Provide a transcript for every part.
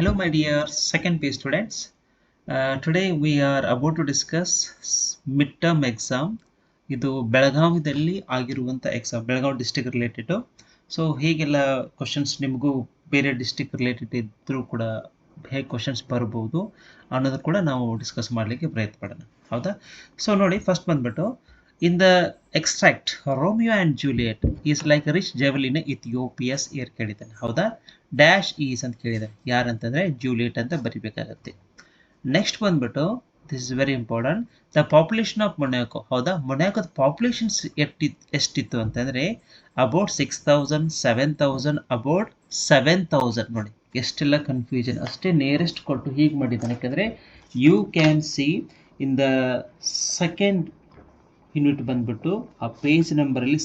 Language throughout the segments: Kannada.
Hello, my dear second page students. Today we are about to discuss midterm exam. ಇದು ಬೆಳಗಾವಿದಲ್ಲಿ ಆಗಿರುವಂಥ exam, Belagavi district related. So ಹೀಗೆಲ್ಲ ಕ್ವಶನ್ಸ್ ನಿಮಗೂ ಬೇರೆ ಡಿಸ್ಟಿಕ್ ರಿಲೇಟೆಡ್ ಇದ್ದರೂ ಕೂಡ ಹೇಗೆ ಕ್ವಶನ್ಸ್ ಬರ್ಬೋದು ಅನ್ನೋದು ಕೂಡ ನಾವು ಡಿಸ್ಕಸ್ ಮಾಡಲಿಕ್ಕೆ ಪ್ರಯತ್ನ ಪಡೋಣ, ಹೌದಾ? ಸೊ ನೋಡಿ, ಫಸ್ಟ್ ಬಂದ್ಬಿಟ್ಟು in the extract Romeo and Juliet is like rich jewel in Ethiope's ear ಕೇಳಿದ್ದಾನೆ, ಹೌದಾ? ಡ್ಯಾಶ್ ಈಸ್ ಅಂತ ಕೇಳಿದ್ದಾನೆ. ಯಾರಂತಂದರೆ ಜೂಲಿಯಟ್ ಅಂತ ಬರಿಬೇಕಾಗತ್ತೆ. ನೆಕ್ಸ್ಟ್ ಬಂದ್ಬಿಟ್ಟು this is very important, the population of Monaco, ಹೌದಾ? ಮೊನಾಕೋದ ಪಾಪ್ಯುಲೇಷನ್ಸ್ ಎಷ್ಟಿತ್ತು ಅಂತಂದರೆ ಅಬೌಟ್ 6,000, 7,000, ಅಬೌಟ್ 7,000. ನೋಡಿ ಎಷ್ಟೆಲ್ಲ ಕನ್ಫ್ಯೂಷನ್, ಅಷ್ಟೇ ನೇರೆಸ್ಟ್ ಕೊಟ್ಟು ಹೀಗೆ ಮಾಡಿದ್ದಾನೆ. ಯಾಕಂದರೆ you can see in the second unit ಬಂದ್ಬಿಟ್ಟು ಆ ಪೇಜ್ ನಂಬರಲ್ಲಿ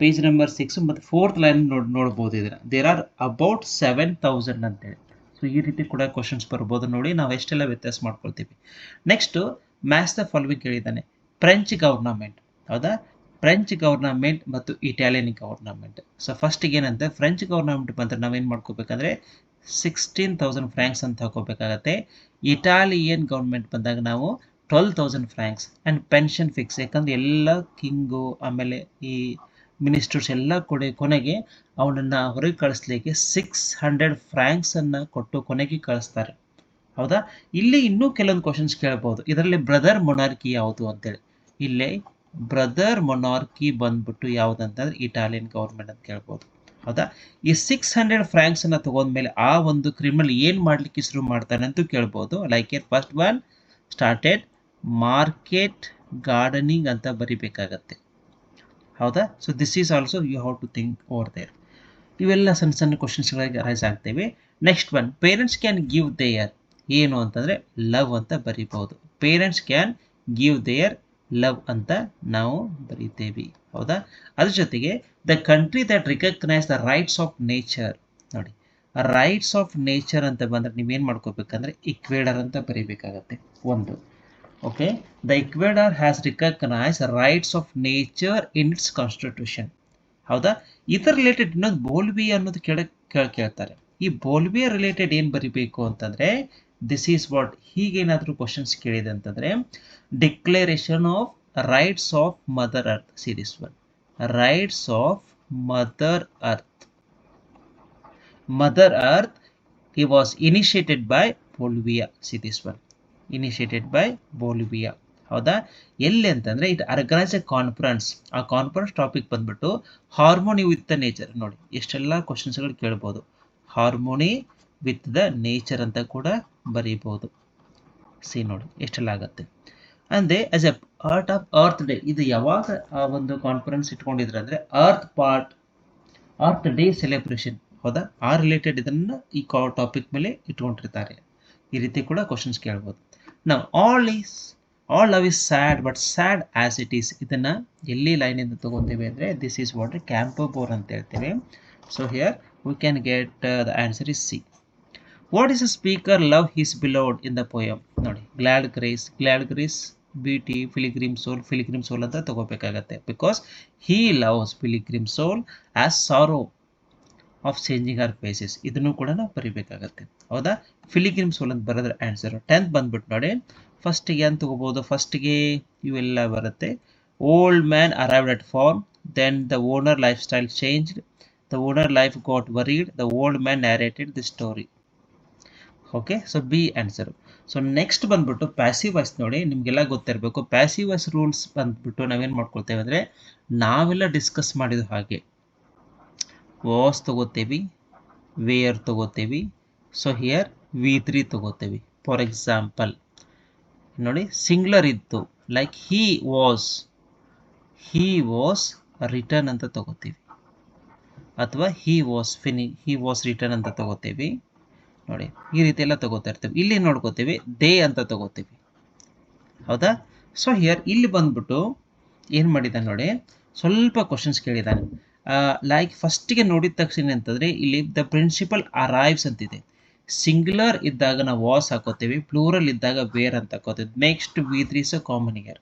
ಪೇಜ್ ನಂಬರ್ 6 ಮತ್ತು 4th ಲೈನ್ ನೋಡ್ಬೋದು. ಇದನ್ನು ದೇರ್ ಆರ್ ಅಬೌಟ್ 7,000 ಅಂತೇಳಿ. ಸೊ ಈ ರೀತಿ ಕೂಡ ಕ್ವಶನ್ಸ್ ಬರ್ಬೋದು. ನೋಡಿ ನಾವು ಎಷ್ಟೆಲ್ಲ ವ್ಯತ್ಯಾಸ ಮಾಡ್ಕೊಳ್ತೀವಿ. ನೆಕ್ಸ್ಟು ಮ್ಯಾಚ್ ದ ಫಾಲೋವಿಂಗ್ ಕೇಳಿದ್ದಾನೆ. ಫ್ರೆಂಚ್ ಗವರ್ನಮೆಂಟ್, ಹೌದಾ? ಫ್ರೆಂಚ್ ಗವರ್ನಮೆಂಟ್ ಮತ್ತು ಇಟಾಲಿಯನ್ ಗವರ್ನಮೆಂಟ್. ಸೊ ಫಸ್ಟಿಗೆ ಏನಂತೆ, ಫ್ರೆಂಚ್ ಗವರ್ನಮೆಂಟ್ ಬಂದರೆ ನಾವೇನು ಮಾಡ್ಕೋಬೇಕಂದ್ರೆ 16,000 ಫ್ರ್ಯಾಂಕ್ಸ್ ಅಂತ ಹಾಕೋಬೇಕಾಗತ್ತೆ. ಇಟಾಲಿಯನ್ ಗೌರ್ಮೆಂಟ್ ಬಂದಾಗ ನಾವು 12,000 ಫ್ರ್ಯಾಂಕ್ಸ್ ಆ್ಯಂಡ್ ಪೆನ್ಷನ್ ಫಿಕ್ಸ್. ಯಾಕಂದರೆ ಎಲ್ಲ ಕಿಂಗು ಆಮೇಲೆ ಈ ಮಿನಿಸ್ಟರ್ಸ್ ಎಲ್ಲ ಕೊನೆಗೆ ಅವನನ್ನು ಹೊರಗೆ ಕಳಿಸ್ಲಿಕ್ಕೆ 600 ಫ್ರ್ಯಾಂಕ್ಸನ್ನು ಕೊಟ್ಟು ಕೊನೆಗೆ ಕಳಿಸ್ತಾರೆ, ಹೌದಾ? ಇಲ್ಲಿ ಇನ್ನೂ ಕೆಲವೊಂದು ಕ್ವಶನ್ಸ್ ಕೇಳ್ಬೋದು. ಇದರಲ್ಲಿ ಬ್ರದರ್ ಮೊನಾರ್ಕಿ ಯಾವುದು ಅಂತೇಳಿ. ಇಲ್ಲೇ ಬ್ರದರ್ ಮೊನಾರ್ಕಿ ಬಂದ್ಬಿಟ್ಟು ಯಾವುದಂತಂದ್ರೆ ಇಟಾಲಿಯನ್ ಗೌರ್ಮೆಂಟ್ ಅಂತ ಕೇಳ್ಬೋದು, ಹೌದಾ? ಈ 600 ಫ್ರ್ಯಾಂಕ್ಸನ್ನು ತಗೊಂಡ್ಮೇಲೆ ಆ ಒಂದು ಕ್ರಿಮಿನಲ್ ಏನು ಮಾಡಲಿಕ್ಕೆ ಶುರು ಮಾಡ್ತಾನೆ ಅಂತೂ ಕೇಳ್ಬೋದು. Like it first one started market gardening ಅಂತ ಬರಿಬೇಕಾಗತ್ತೆ, ಹೌದಾ? So this is also you have to think over there. ಇವೆಲ್ಲ ಸಣ್ಣ ಸಣ್ಣ ಕ್ವಶನ್ಸ್ಗಳಿಗೆ ರೈಸ್ ಆಗ್ತೇವೆ. Next one, parents can give their, ಏನು ಅಂತಂದರೆ ಲವ್ ಅಂತ ಬರಿಬೋದು. Parents can give their love ಅಂತ ನಾವು ಬರಿತೇವೆ, ಹೌದಾ? ಅದ್ರ ಜೊತೆಗೆ the country that recognise the rights of nature. ನೋಡಿ, ರೈಟ್ಸ್ ಆಫ್ ನೇಚರ್ ಅಂತ ಬಂದರೆ ನೀವೇನು ಮಾಡ್ಕೋಬೇಕಂದ್ರೆ ಇಕ್ವೇಡರ್ ಅಂತ ಬರಿಬೇಕಾಗತ್ತೆ ಒಂದು. Okay, the ಇಕ್ವೆಡಾರ್ has recognise rights of nature in its constitution, ಹೌದಾ? ಇದರ ರಿಲೇಟೆಡ್ ಇನ್ನೊಂದು ಬೋಲ್ವಿಯಾ ಅನ್ನೋದು ಕೇಳ್ತಾರೆ. ಈ ಬೋಲ್ವಿಯಾ ರಿಲೇಟೆಡ್ ಏನು ಬರಿಬೇಕು ಅಂತಂದರೆ ದಿಸ್ ಈಸ್ ವಾಟ್, ಹೀಗೇನಾದರೂ ಕ್ವಶನ್ಸ್ ಕೇಳಿದೆ ಅಂತಂದರೆ declaration of rights of mother earth. Series one, rights of mother earth. Mother earth he was initiated by Bolivia. Series one, initiated by Bolivia, ಹೌದಾ? ಎಲ್ಲಿ ಅಂತಂದರೆ ಇಟ್ ಆರ್ಗನೈಸ್ ಎ ಕಾನ್ಫರೆನ್ಸ್. ಆ ಕಾನ್ಫರೆನ್ಸ್ ಟಾಪಿಕ್ ಬಂದ್ಬಿಟ್ಟು ಹಾರ್ಮೋನಿ ವಿತ್ ದ ನೇಚರ್. ನೋಡಿ ಎಷ್ಟೆಲ್ಲ ಕ್ವಶನ್ಸ್ಗಳು ಕೇಳ್ಬೋದು. ಹಾರ್ಮೋನಿ ವಿತ್ ದ ನೇಚರ್ ಅಂತ ಕೂಡ ಬರೀಬೋದು. ಸಿ ನೋಡಿ ಎಷ್ಟೆಲ್ಲ ಆಗುತ್ತೆ. ಅಂದರೆ as A part of earth day, ಇದು ಯಾವಾಗ ಆ ಒಂದು ಕಾನ್ಫರೆನ್ಸ್ ಇಟ್ಕೊಂಡಿದ್ರೆ ಅಂದರೆ ಅರ್ತ್ ಡೇ ಸೆಲೆಬ್ರೇಷನ್, ಹೌದಾ? ಆ ರಿಲೇಟೆಡ್ ಇದನ್ನು ಈ ಟಾಪಿಕ್ ಮೇಲೆ ಇಟ್ಕೊಂಡಿರ್ತಾರೆ. ಈ ರೀತಿ ಕೂಡ ಕ್ವಶನ್ಸ್ ಕೇಳ್ಬೋದು. ನಾವು all love is sad but sad as it is, ಇದನ್ನು ಎಲ್ಲಿ ಲೈನಿಂದ ತೊಗೊತೀವಿ ಅಂದರೆ ದಿಸ್ ಈಸ್ ವಾಟ್ ಕ್ಯಾಂಪೋಬೋರ್ ಅಂತ ಹೇಳ್ತೇವೆ. So here we can get the answer is C. What is a speaker love his beloved in the poem? ನೋಡಿ, glad grace beauty, pilgrim soul ಅಂತ ತಗೋಬೇಕಾಗತ್ತೆ. Because he loves pilgrim soul as sorrow of changing our faces. ಇದನ್ನು ಕೂಡ ನಾವು ಬರಿಬೇಕಾಗತ್ತೆ, ಹೌದಾ? ಫಿಲಿಗ್ರಿಮ್ ಸೋಲ್ ಅಂತ ಬರೋದ್ರ ಆನ್ಸರ್. 10th ಬಂದ್ಬಿಟ್ಟು ನೋಡಿ, ಫಸ್ಟಿಗೆ ಅಂತ ತಗೋಬೋದು. ಫಸ್ಟಿಗೆ ಇವೆಲ್ಲ ಬರುತ್ತೆ. Old man arrived at farm, then the owner lifestyle changed, the owner life got worried, the old man narrated the story. Okay, so B answer. So next ಬಂದ್ಬಿಟ್ಟು ಪ್ಯಾಸಿವ್ ವಾಯ್ಸ್. ನೋಡಿ, ನಿಮಗೆಲ್ಲ ಗೊತ್ತಿರಬೇಕು ಪ್ಯಾಸಿವ್ ವಾಯ್ಸ್ ರೂಲ್ಸ್ ಬಂದ್ಬಿಟ್ಟು ನಾವೇನು ಮಾಡ್ಕೊಳ್ತೇವೆ ಅಂದರೆ ನಾವೆಲ್ಲ ಡಿಸ್ಕಸ್ ಮಾಡಿದ ಹಾಗೆ ವಾಸ್ ತಗೋತೀವಿ, ವೇರ್ ತಗೋತೀವಿ. ಸೊ ಹಿಯರ್ V3 ತಗೋತೀವಿ. ಫಾರ್ ಎಕ್ಸಾಂಪಲ್ ನೋಡಿ, ಸಿಂಗ್ಯುಲರ್ ಇತ್ತು ಲೈಕ್ ಹಿ ವಾಸ್ ರಿಟರ್ನ್ ಅಂತ ತಗೋತೀವಿ, ಅಥವಾ ಹಿ ವಾಸ್ ರಿಟರ್ನ್ ಅಂತ ತಗೋತೀವಿ. ನೋಡಿ ಈ ರೀತಿ ಎಲ್ಲ ತಗೋತಾ ಇರ್ತೀವಿ. ಇಲ್ಲಿ ನೋಡ್ಕೋತೀವಿ ದೇ ಅಂತ ತಗೋತೀವಿ, ಹೌದಾ? ಸೊ ಹಿಯರ್ ಇಲ್ಲಿ ಬಂದ್ಬಿಟ್ಟು ಏನು ಮಾಡಿದ್ದಾನೆ ನೋಡಿ, ಸ್ವಲ್ಪ ಕ್ವಶನ್ಸ್ ಕೇಳಿದ್ದಾನೆ. ಲೈಕ್ ಫಸ್ಟಿಗೆ ನೋಡಿದ ತಕ್ಷಣ ಅಂತಂದರೆ ಇಲ್ಲಿ ದ ಪ್ರಿನ್ಸಿಪಲ್ ಅರೈವ್ಸ್ ಅಂತಿದೆ. ಸಿಂಗ್ಯುಲರ್ ಇದ್ದಾಗ ನಾವು ವಾಸ್ ಹಾಕೋತೀವಿ, ಪ್ಲೂರಲ್ ಇದ್ದಾಗ ವೇರ್ ಅಂತ ಹಾಕೋತೀವಿ. Next V3 is common here,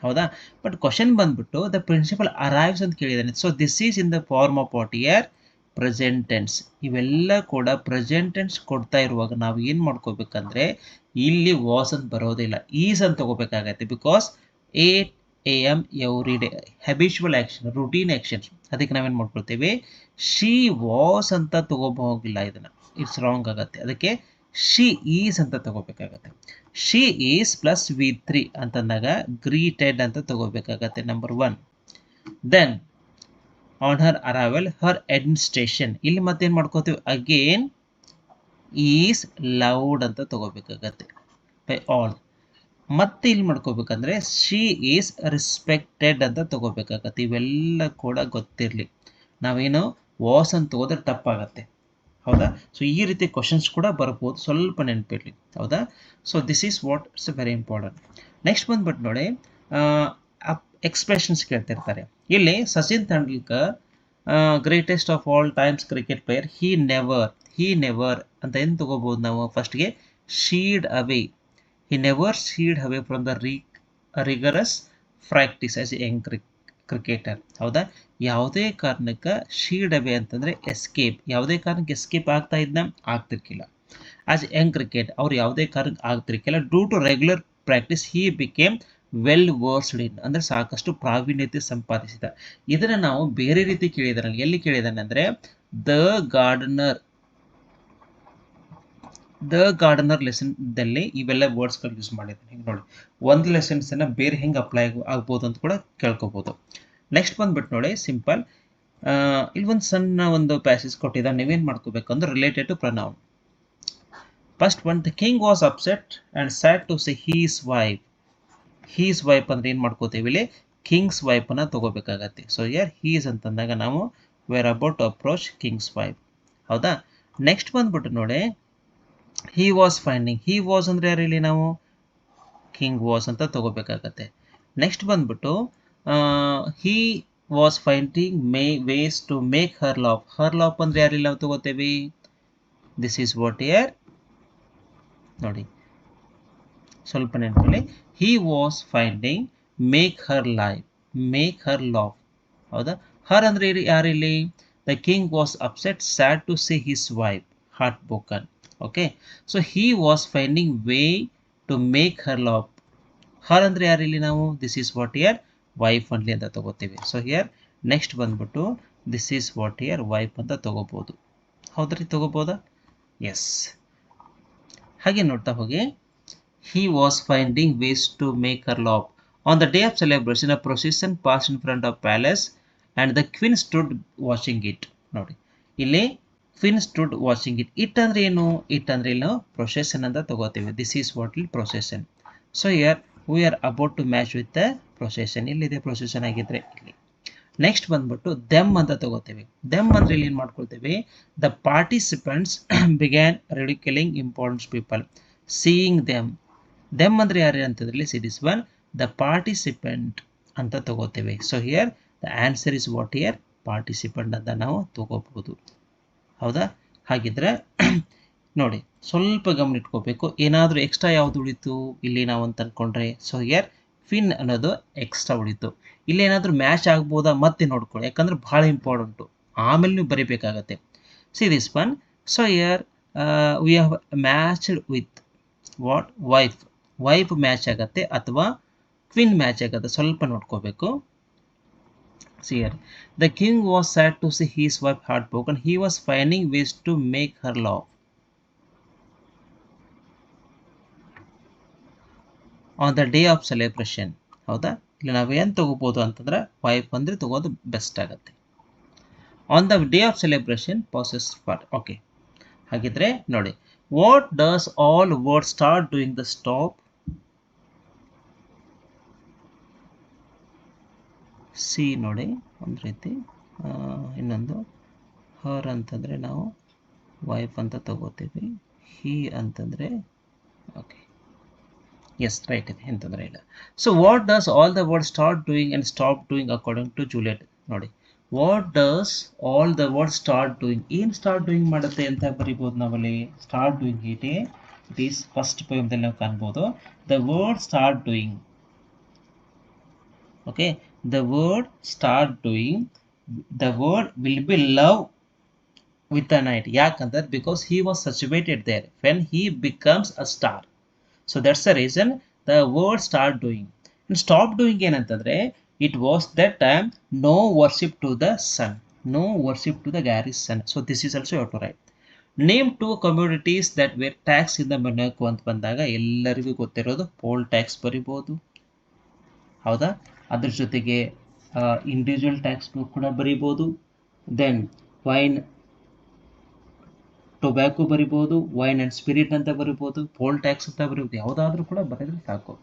ಹೌದಾ? ಬಟ್ ಕ್ವಶನ್ ಬಂದ್ಬಿಟ್ಟು ದ ಪ್ರಿನ್ಸಿಪಲ್ ಅರೈವ್ಸ್ ಅಂತ ಕೇಳಿದ್ದಾನೆ. So this is in the form of what here present tense. ಇವೆಲ್ಲ ಕೂಡ ಪ್ರೆಸೆಂಟ್ ಟೆನ್ಸ್ ಕೊಡ್ತಾ ಇರುವಾಗ ನಾವು ಏನು ಮಾಡ್ಕೋಬೇಕಂದ್ರೆ ಇಲ್ಲಿ ವಾಸ್ ಅಂತ ಬರೋದಿಲ್ಲ, ಈಸ್ ಅಂತ ತಗೋಬೇಕಾಗತ್ತೆ. Because 8 AM every day habitual action, routine actions. ಅದಕ್ಕೆ ನಾವೇನು ಮಾಡ್ಕೊಳ್ತೇವೆ, ಶಿ ವಾಸ್ ಅಂತ ತಗೋಬೋಗಿಲ್ಲ, ಇದನ್ನು ಇಟ್ಸ್ ರಾಂಗ್ ಆಗುತ್ತೆ. ಅದಕ್ಕೆ ಶಿ ಈಸ್ ಅಂತ ತಗೋಬೇಕಾಗತ್ತೆ. ಶಿ ಈಸ್ ಪ್ಲಸ್ V3 ಅಂತಂದಾಗ ಗ್ರೀಟೆಡ್ ಅಂತ ತಗೋಬೇಕಾಗತ್ತೆ, number 1. Then on her arrival her administration, ಇಲ್ಲಿ ಮತ್ತೇನು ಮಾಡ್ಕೋತೀವಿ, ಅಗೇನ್ ಈಸ್ ಲೌಡ್ ಅಂತ ತಗೋಬೇಕಾಗತ್ತೆ ಬೈ ಆಲ್. ಮತ್ತೆ ಇಲ್ಲಿ ಮಾಡ್ಕೋಬೇಕಂದ್ರೆ ಶಿ ಈಸ್ ರೆಸ್ಪೆಕ್ಟೆಡ್ ಅಂತ ತಗೋಬೇಕಾಗತ್ತೆ. ಇವೆಲ್ಲ ಕೂಡ ಗೊತ್ತಿರಲಿ, ನಾವೇನು ವಾಸ್ ಅಂತ ತಗೋದ್ರೆ ತಪ್ಪಾಗತ್ತೆ, ಹೌದಾ? ಸೊ ಈ ರೀತಿ ಕ್ವಶನ್ಸ್ ಕೂಡ ಬರ್ಬೋದು, ಸ್ವಲ್ಪ ನೆನಪಿರಲಿ, ಹೌದಾ? So this is what it's very important. Next ಬಂದ್ಬಿಟ್ಟು ನೋಡಿ, ಎಕ್ಸ್ಪ್ರೆಷನ್ಸ್ ಕೇಳ್ತಿರ್ತಾರೆ. ಇಲ್ಲಿ Sachin Tendulkar greatest of all times cricket player, he never ಅಂತ ಏನು ತಗೋಬೋದು ನಾವು? ಫಸ್ಟ್ಗೆ seed away, he never seed away from the rigorous practice as A Young cricketer, ಹೌದಾ? ಯಾವುದೇ ಕಾರಣಕ್ಕೆ ಶೀಡ್ ಅವೇ ಅಂತಂದರೆ ಎಸ್ಕೇಪ್, ಯಾವುದೇ ಕಾರಣಕ್ಕೆ ಎಸ್ಕೇಪ್ ಆಗ್ತಾ ಇದ್ದ ಆಗ್ತಿರ್ಕಿಲ್ಲ. ಆಸ್ ಯಂಗ್ ಕ್ರಿಕೆಟ್, ಅವ್ರು ಯಾವುದೇ ಕಾರಣಕ್ಕೆ ಆಗ್ತಿರ್ಕಿಲ್ಲ. Due to regular practice he became well versed in, ಅಂದರೆ ಸಾಕಷ್ಟು ಪ್ರಾವೀಣ್ಯತೆ ಸಂಪಾದಿಸಿದ. ಇದನ್ನು ನಾವು ಬೇರೆ ರೀತಿ ಕೇಳಿದಾರೆ. ಎಲ್ಲಿ ಕೇಳಿದಾನೆ ಅಂದರೆ ದ ಗಾರ್ಡನರ್ ಲೆಸನ್ದಲ್ಲಿ ಇವೆಲ್ಲ ವರ್ಡ್ಸ್ಗಳು ಯೂಸ್ ಮಾಡಿದ್ದಾನೆ. ಹಿಂಗೆ ನೋಡಿ, ಒಂದು ಲೆಸನ್ಸನ್ನು ಬೇರೆ ಹೆಂಗೆ ಅಪ್ಲೈ ಆಗ್ಬೋದು ಅಂತ ಕೂಡ ಕೇಳ್ಕೊಬೋದು. ನೆಕ್ಸ್ಟ್ ಬಂದ್ಬಿಟ್ಟು ನೋಡಿ, ಸಿಂಪಲ್, ಇಲ್ಲಿ ಒಂದು ಸಣ್ಣ ಒಂದು ಪ್ಯಾಸೇಜ್ ಕೊಟ್ಟಿದ್ದ, ನೀವೇನು ಮಾಡ್ಕೋಬೇಕು ಅಂದ್ರೆ related to pronoun. First one, the king was upset and sad to say his wife. His wife ಅಂದ್ರೆ ಏನು ಮಾಡ್ಕೋತೀವಿ, ಇಲ್ಲಿ ಕಿಂಗ್ಸ್ ವೈಫನ್ನು ತಗೋಬೇಕಾಗತ್ತೆ. ಸೊ ಯರ್ ಹೀಸ್ ಅಂತಂದಾಗ ನಾವು were about to approach king's wife, ಹೌದಾ? ನೆಕ್ಸ್ಟ್ ಬಂದ್ಬಿಟ್ಟು ನೋಡಿ, he was finding, he was ಅಂದರೆ ಯಾರು, ಇಲ್ಲಿ ನಾವು ಕಿಂಗ್ ವಾಸ್ ಅಂತ ತಗೋಬೇಕಾಗತ್ತೆ. ನೆಕ್ಸ್ಟ್ ಬಂದ್ಬಿಟ್ಟು he was finding ways to make her laugh. Her laugh ಅಂದರೆ ಯಾರಿಲ್ಲ ನಾವು ತಗೋತೇವೆ, ದಿಸ್ ಈಸ್ ವಾಟ್ ಇಯರ್ ನೋಡಿ, ಸ್ವಲ್ಪ ನೆನಪಲ್ಲಿ, he was finding make her laugh, ಹೌದಾ? ಹರ್ ಅಂದರೆ ಯಾರಿಲ್ಲಿ, the king was upset sad to see his wife heart broken. Okay, so he was finding way to make her laugh. Her ಅಂದರೆ ಯಾರಿಲ್ಲಿ ನಾವು, this is what here wife only ಅಂತ ತಗೋತೀವಿ. ಸೊ ಹಿಯರ್ ನೆಕ್ಸ್ಟ್ ಬಂದ್ಬಿಟ್ಟು this is what here wife ಅಂತ ತಗೋಬೋದು, ಹೌದ್ರಿ? ತಗೋಬೋದಾ? ಎಸ್. ಹಾಗೆ ನೋಡ್ತಾ ಹೋಗಿ, he was finding ways to make her laugh. On the day of celebration, a procession passed in front of palace and the queen stood watching it. ನೋಡಿ, ಇಲ್ಲಿ queen stood watching it. It ಅಂದ್ರೆ ಏನು, ಇಟ್ ಅಂದ್ರೆ ಇಲ್ಲಿ ನಾವು ಪ್ರೊಸೆಷನ್ ಅಂತ ತಗೋತೀವಿ. ದಿಸ್ ಈಸ್ ವಾಟ್ ಇಲ್ಲಿ possession. So here we are about to match with the possession. ಇಲ್ಲಿದೆ ಪ್ರೊಸೆಷನ್ ಆಗಿದ್ರೆ ಇಲ್ಲಿ. ನೆಕ್ಸ್ಟ್ ಬಂದ್ಬಿಟ್ಟು ದೆಮ್ ಅಂತ ತಗೋತೀವಿ. ದೆಮ್ ಅಂದ್ರೆ ಇಲ್ಲಿ ಏನು ಮಾಡ್ಕೊಳ್ತೀವಿ, the participants began ridiculing important people seeing them ಅಂದರೆ ಯಾರು ಅಂತಂದ್ರೆ see this one the participant ಅಂತ ತಗೋತೇವೆ. So here the answer is what here participant ಅಂತ ನಾವು ತಗೋಬಹುದು, ಹೌದಾ? ಹಾಗಿದ್ರೆ ನೋಡಿ, ಸ್ವಲ್ಪ ಗಮನ ಇಟ್ಕೋಬೇಕು. ಏನಾದರೂ ಎಕ್ಸ್ಟ್ರಾ ಯಾವುದು ಉಳಿತು ಇಲ್ಲಿ ನಾವು ಅಂತ ಅಂದ್ಕೊಂಡ್ರೆ, ಸೊ ಹಿಯರ್ ಫಿನ್ ಅನ್ನೋದು ಎಕ್ಸ್ಟ್ರಾ ಉಳಿತು. ಇಲ್ಲಿ ಏನಾದರೂ ಮ್ಯಾಚ್ ಆಗ್ಬೋದಾ ಮತ್ತೆ ನೋಡ್ಕೊಳ್ಳಿ, ಯಾಕಂದ್ರೆ ಭಾಳ ಇಂಪಾರ್ಟೆಂಟು, ಆಮೇಲೆ ನೀವು ಬರೀಬೇಕಾಗತ್ತೆ. See this one, so here we have matched with what wife match ಆಗತ್ತೆ ಅಥವಾ ಕ್ವೀನ್ ಮ್ಯಾಚ್ ಆಗತ್ತೆ, ಸ್ವಲ್ಪ ನೋಡ್ಕೋಬೇಕು. See here, the king was sad to see his wife heartbroken. He was finding ways to make her laugh. On the day of celebration, ಹೌದಾ? ಇಲ್ಲಿ ನಾವು ಏನು ತಗೋಬೋದು ಅಂತಂದ್ರೆ ವೈಫ್ ಅಂದರೆ ತಗೋದು ಬೆಸ್ಟ್ ಆಗುತ್ತೆ. On the day of celebration passes part. Okay, ಹಾಗಿದ್ರೆ ನೋಡಿ, what does all word start doing the stop. C ನೋಡಿ, ಒಂದು ರೀತಿ ಇನ್ನೊಂದು ಹರ್ ಅಂತಂದರೆ ನಾವು ವೈಫ್ ಅಂತ ತಗೋತೀವಿ, ಹಿ ಅಂತಂದರೆ ಓಕೆ, ಎಸ್ ರೈಟ್ ಇದೆ, ಎಂತಂದರೆ ಇಲ್ಲ. So what does all the word start doing and stop doing according to Juliet. ನೋಡಿ, what does all the word start doing, ಏನು ಸ್ಟಾರ್ಟ್ ಡೂಯಿಂಗ್ ಮಾಡುತ್ತೆ ಅಂತ ಬರಿಬೋದು ನಾವಲ್ಲಿ. Start doing it is first ಪೋಯಮ್ದಲ್ಲಿ ನಾವು ಕಾಣ್ಬೋದು. The word start doing, okay, the word start doing, the word will be love with a knight. ಯಾಕಂದ್ರೆ because he was situated there when he becomes a star. So that's the reason the word start doing. Stop doing ಏನಂತಂದ್ರೆ it was that time no worship to the sun, no worship to the garish sun. So this is also you have to write. Name two communities that were tax in the Monaco ಅಂತ ಬಂದಾಗ ಎಲ್ಲರಿಗೂ ಗೊತ್ತಿರೋದು ಪೋಲ್ ಟ್ಯಾಕ್ಸ್ ಬರಿಬೋದು, ಹೌದಾ. ಅದ್ರ ಜೊತೆಗೆ ಇಂಡಿವಿಜುವಲ್ ಟ್ಯಾಕ್ಸ್ ಕೂಡ ಬರಿಬೋದು. ದೆನ್ ವೈನ್ ಟೊಬ್ಯಾಕೊ ಬರಿಬೋದು, ವೈನ್ ಆ್ಯಂಡ್ ಸ್ಪಿರಿಟ್ ಅಂತ ಬರಿಬೋದು, ಪೋಲ್ ಟ್ಯಾಕ್ಸ್ ಅಂತ ಬರಿಬೋದು. ಯಾವುದಾದ್ರೂ ಕೂಡ ಬರೆದ್ರೆ ಸಾಕು.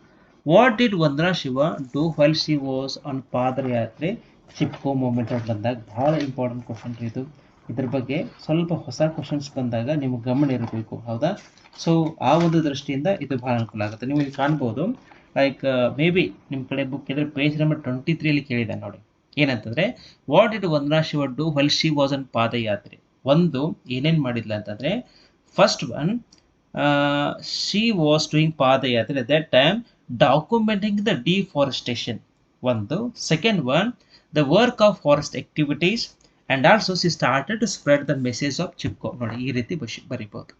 What did Vandana Shiva do while she was on ಪಾದಯಾತ್ರೆ ಚಿಪ್ಕೋ ಮೂಮೆಂಟ್ ಅಂತ ಬಂದಾಗ ಭಾಳ ಇಂಪಾರ್ಟೆಂಟ್ ಕ್ವಶನ್ ಇದು. ಇದ್ರ ಬಗ್ಗೆ ಸ್ವಲ್ಪ ಹೊಸ ಕ್ವಶನ್ಸ್ ಬಂದಾಗ ನಿಮಗೆ ಗಮನ ಇರಬೇಕು, ಹೌದಾ. ಸೊ ಆ ಒಂದು ದೃಷ್ಟಿಯಿಂದ ಇದು ಭಾಳ ಅನುಕೂಲ ಆಗುತ್ತೆ. ನೀವು ಇಲ್ಲಿ ಕಾಣ್ಬೋದು, ಲೈಕ್ ಮೇ ಬಿ ನಿಮ್ಮ ಕಡೆ ಬುಕ್ ಇದ್ರೆ ಪೇಜ್ ನಂಬರ್ 23 ಕೇಳಿದೆ ನೋಡಿ. ಏನಂತಂದರೆ what did Vandana Shiva do while she was on padayatra. ಒಂದು ಏನೇನು ಮಾಡಿದ್ಲ ಅಂತಂದರೆ, first one she was doing padayatra that time documenting the deforestation ಒಂದು. Second one the work of forest activities and also she started to spread the message of Chipko. ನೋಡಿ ಈ ರೀತಿ ಬರಿಬೋದು.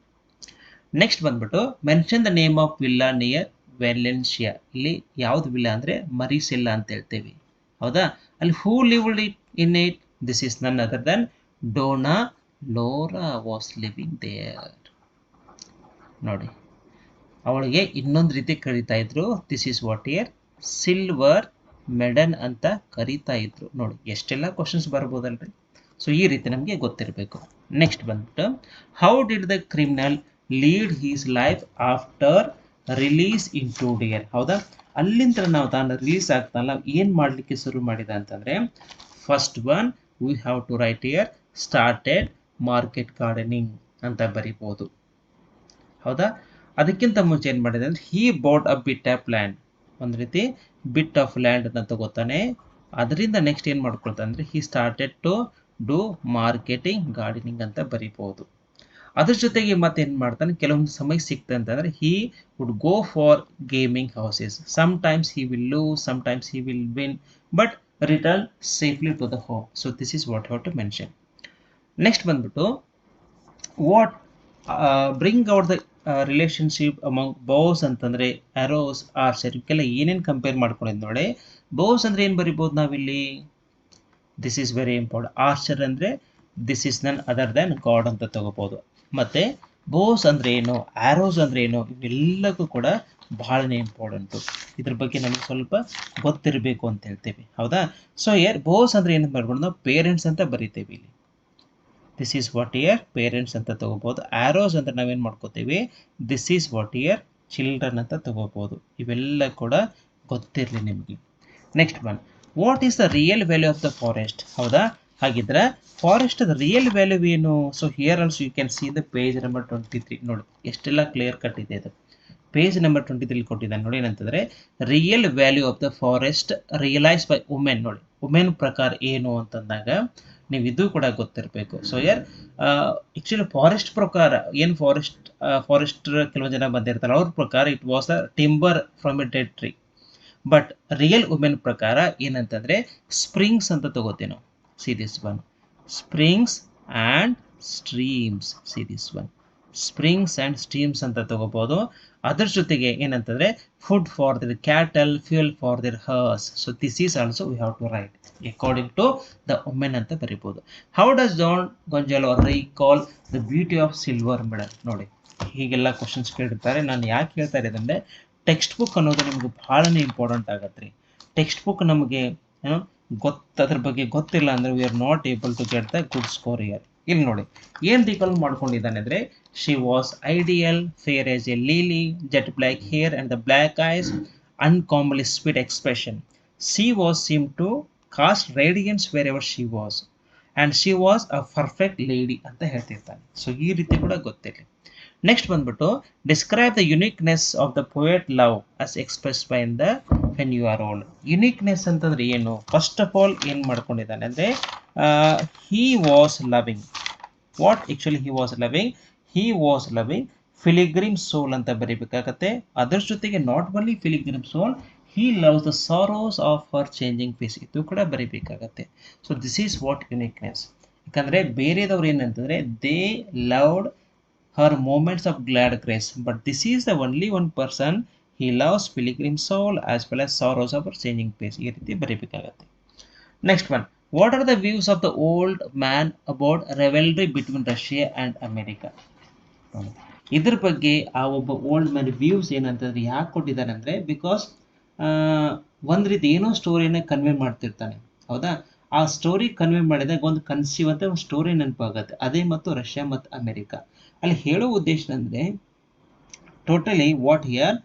ನೆಕ್ಸ್ಟ್ ಬಂದ್ಬಿಟ್ಟು mention the name of villa near Valencia. ಇಲ್ಲಿ ಯಾವ್ದು ವಿಲ್ಲಾ ಅಂದರೆ ಮರಿಸೆಲ್ಲಾ ಅಂತ ಹೇಳ್ತೇವೆ, ಹೌದಾ. ಅಲ್ಲಿ ಹೂ lived in it, this is none other than Donna Laura was living there. ನೋಡಿ ಅವಳಿಗೆ ಇನ್ನೊಂದು ರೀತಿ ಕರೀತಾ ಇದ್ರು, this is what here silver maiden ಅಂತ ಕರೀತಾ ಇದ್ರು. ನೋಡಿ ಎಷ್ಟೆಲ್ಲ ಕ್ವಶನ್ಸ್ ಬರ್ಬೋದಲ್ರಿ. ಸೊ ಈ ರೀತಿ ನಮಗೆ ಗೊತ್ತಿರಬೇಕು. ನೆಕ್ಸ್ಟ್ ಬಂದ್ಬಿಟ್ಟು how did the criminal lead his life after release into dear. ಹೌದಾ, ಅಲ್ಲಿಂದ ನಾವು ತಾನು ರಿಲೀಸ್ ಆಗ್ತಾನಲ್ಲ ಏನು ಮಾಡಲಿಕ್ಕೆ ಶುರು ಮಾಡಿದ ಅಂತಂದರೆ, first one we have to write here started market gardening ಅಂತ ಬರಿಬೋದು, ಹೌದಾ. ಅದಕ್ಕಿಂತ ಮುಂಚೆ ಏನು ಮಾಡಿದೆ ಅಂದರೆ he bought a bit of land, ಒಂದು ರೀತಿ ಬಿಟ್ ಆಫ್ ಲ್ಯಾಂಡ್ ಅಂತ ತಗೋತಾನೆ. ಅದರಿಂದ ನೆಕ್ಸ್ಟ್ ಏನು ಮಾಡ್ಕೊಳ್ತಾನೆ ಅಂದರೆ he started to do marketing gardening ಅಂತ ಬರಿಬೋದು. ಅದ್ರ ಜೊತೆಗೆ ಮತ್ತೆ ಏನು ಮಾಡ್ತಾನೆ, ಕೆಲವೊಂದು ಸಮಯ ಸಿಕ್ತ ಅಂತಂದರೆ he would go for gaming houses. Sometimes he will lose, sometimes he will win, but return safely to the home. So this is what have to mention. Next ಬಂದ್ಬಿಟ್ಟು what bring out the relationship among bows ಅಂತಂದರೆ ಆರೋಸ್ ಆರ್ಚರ್. ಇವಕ್ಕೆಲ್ಲ ಏನೇನು ಕಂಪೇರ್ ಮಾಡ್ಕೊಂಡಿದ್ದು ನೋಡಿ. ಬೌಸ್ ಅಂದರೆ ಏನು ಬರಿಬೋದು ನಾವಿಲ್ಲಿ, this is very important. Archer ಅಂದರೆ this is none other than God ಅಂತ ತಗೋಬೋದು. ಮತ್ತು ಬೋಸ್ ಅಂದರೆ ಏನು, ಆರೋಸ್ ಅಂದರೆ ಏನು, ಇವೆಲ್ಲಕ್ಕೂ ಕೂಡ ಬಹಳನೇ ಇಂಪಾರ್ಟೆಂಟು. ಇದ್ರ ಬಗ್ಗೆ ನಮಗೆ ಸ್ವಲ್ಪ ಗೊತ್ತಿರಬೇಕು ಅಂತ ಹೇಳ್ತೇವೆ, ಹೌದಾ. ಸೊ ಇಯರ್ ಬೋಸ್ ಅಂದರೆ ಏನು ಮಾಡ್ಬೋದು ನಾವು ಪೇರೆಂಟ್ಸ್ ಅಂತ ಬರಿತೇವೆ ಇಲ್ಲಿ. This is what year parents ಅಂತ ತಗೋಬೋದು. ಆರೋಸ್ ಅಂದರೆ ನಾವೇನು ಮಾಡ್ಕೋತೀವಿ, this is what year children ಅಂತ ತಗೋಬೋದು. ಇವೆಲ್ಲ ಕೂಡ ಗೊತ್ತಿರಲಿ ನಿಮಗೆ. Next one what is the real value of the forest. ಹೌದಾ, ಹಾಗಿದ್ರೆ ಫಾರೆಸ್ಟ್ ರಿಯಲ್ ವ್ಯಾಲ್ಯೂ ಏನು. So here also you can see the page number 23. ನೋಡಿ ಎಷ್ಟೆಲ್ಲ ಕ್ಲಿಯರ್ ಕಟ್ ಇದೆ ಅದು. ಪೇಜ್ ನಂಬರ್ 23 ಕೊಟ್ಟಿದ್ದಾನೆ ನೋಡಿ. ಏನಂತಂದರೆ real value of the forest realise by women. ನೋಡಿ ವುಮೆನ್ ಪ್ರಕಾರ ಏನು ಅಂತಂದಾಗ ನೀವು ಇದು ಕೂಡ ಗೊತ್ತಿರಬೇಕು. ಸೊ ಯರ್ ಆ್ಯಕ್ಚುಲಿ ಫಾರೆಸ್ಟ್ ಪ್ರಕಾರ ಏನು ಫಾರೆಸ್ಟ್ ಕೆಲವು ಜನ ಬಂದಿರ್ತಾರೆ ಅವ್ರ ಪ್ರಕಾರ it was a timber from a dead tree. But real women ಪ್ರಕಾರ ಏನಂತಂದರೆ ಸ್ಪ್ರಿಂಗ್ಸ್ ಅಂತ ತಗೋತೀವಿ ನಾವು. See this one springs and streams. See this one springs and streams ಅಂತ ತಗೋಬೋದು. ಅದರ ಜೊತೆಗೆ ಏನಂತಂದರೆ food for their cattle, fuel for their hearths. So this is also we have to write according to the women ಅಂತ ಬರಿಬೋದು. How does John Gonzalo recall the beauty of silver medal. ನೋಡಿ ಹೀಗೆಲ್ಲ ಕ್ವಶನ್ಸ್ ಕೇಳಿರ್ತಾರೆ. ನಾನು ಯಾಕೆ ಹೇಳ್ತಾ ಇರೋದಂದರೆ ಟೆಕ್ಸ್ಟ್ ಬುಕ್ ಅನ್ನೋದು ನಿಮ್ಗೆ ಭಾಳನೇ ಇಂಪಾರ್ಟೆಂಟ್ ಆಗತ್ತೆ ರೀ. ಟೆಕ್ಸ್ಟ್ ಬುಕ್ ನಮಗೆ ಏನೋ ಅದ್ರ ಬಗ್ಗೆ ಗೊತ್ತಿಲ್ಲ ಅಂದರೆ we are not able to get the good score here. ಇಲ್ಲಿ ನೋಡಿ ಏನು ರಿಕಾಲ್ ಮಾಡ್ಕೊಂಡಿದ್ದಾನೆ ಅಂದರೆ she was ideal, fair as a lily, jet black hair and the black eyes, uncommonly sweet expression. She was seem to cast radiance wherever she was and she was a perfect lady ಅಂತ ಹೇಳ್ತಿರ್ತಾನೆ. ಸೊ ಈ ರೀತಿ ಕೂಡ ಗೊತ್ತಿರಲಿ. ನೆಕ್ಸ್ಟ್ ಬಂದ್ಬಿಟ್ಟು describe the uniqueness of the poet love as express by in the when you are old. Uniqueness ಅಂತಂದ್ರೆ ಏನು, ಫಸ್ಟ್ ಆಫ್ ಆಲ್ ಏನು ಮಾಡ್ಕೊಂಡಿದ್ದಾನೆ ಅಂದರೆ he was loving. What actually he was loving, he was loving pilgrim soul ಅಂತ ಬರೀಬೇಕಾಗತ್ತೆ. ಅದರ ಜೊತೆಗೆ not only pilgrim soul, he loves the sorrows of her changing face, ಇದು ಕೂಡ ಬರೀಬೇಕಾಗತ್ತೆ. So this is what uniqueness. ಯಾಕಂದರೆ ಬೇರೆದವ್ರು ಏನಂತಂದರೆ they loved her moments of glad grace, but this is the only one person he loves pilgrim soul as well as sorrows of changing face. ಈ ರೀತಿ ಬರೀಬೇಕಾಗತ್ತೆ. Next one, what are the views of the old man about revelry between Russia and America? ಇದ್ರ ಬಗ್ಗೆ ಆ ಒಬ್ಬ ಓಲ್ಡ್ ಮ್ಯಾನ್ ವ್ಯೂಸ್ ಏನಂತಂದ್ರೆ ಯಾಕೆ ಕೊಟ್ಟಿದ್ದಾನೆ ಅಂದರೆ, ಬಿಕಾಸ್ ಒಂದು ರೀತಿ ಏನೋ ಸ್ಟೋರಿನ ಕನ್ವೆ ಮಾಡ್ತಿರ್ತಾನೆ, ಹೌದಾ? ಆ ಸ್ಟೋರಿ ಕನ್ವೆ ಮಾಡಿದಾಗ ಒಂದು ಕನ್ಸೀವ್ ಅಂತ ಒಂದು ಸ್ಟೋರಿ ನೆನಪಾಗುತ್ತೆ. ಅದೇ ಮತ್ತು ರಷ್ಯಾ ಮತ್ತು ಅಮೆರಿಕಾ ಅಲ್ಲಿ ಹೇಳೋ ಉದ್ದೇಶ ಅಂದರೆ ಟೋಟಲಿ ವಾಟ್ ಹಿಯರ್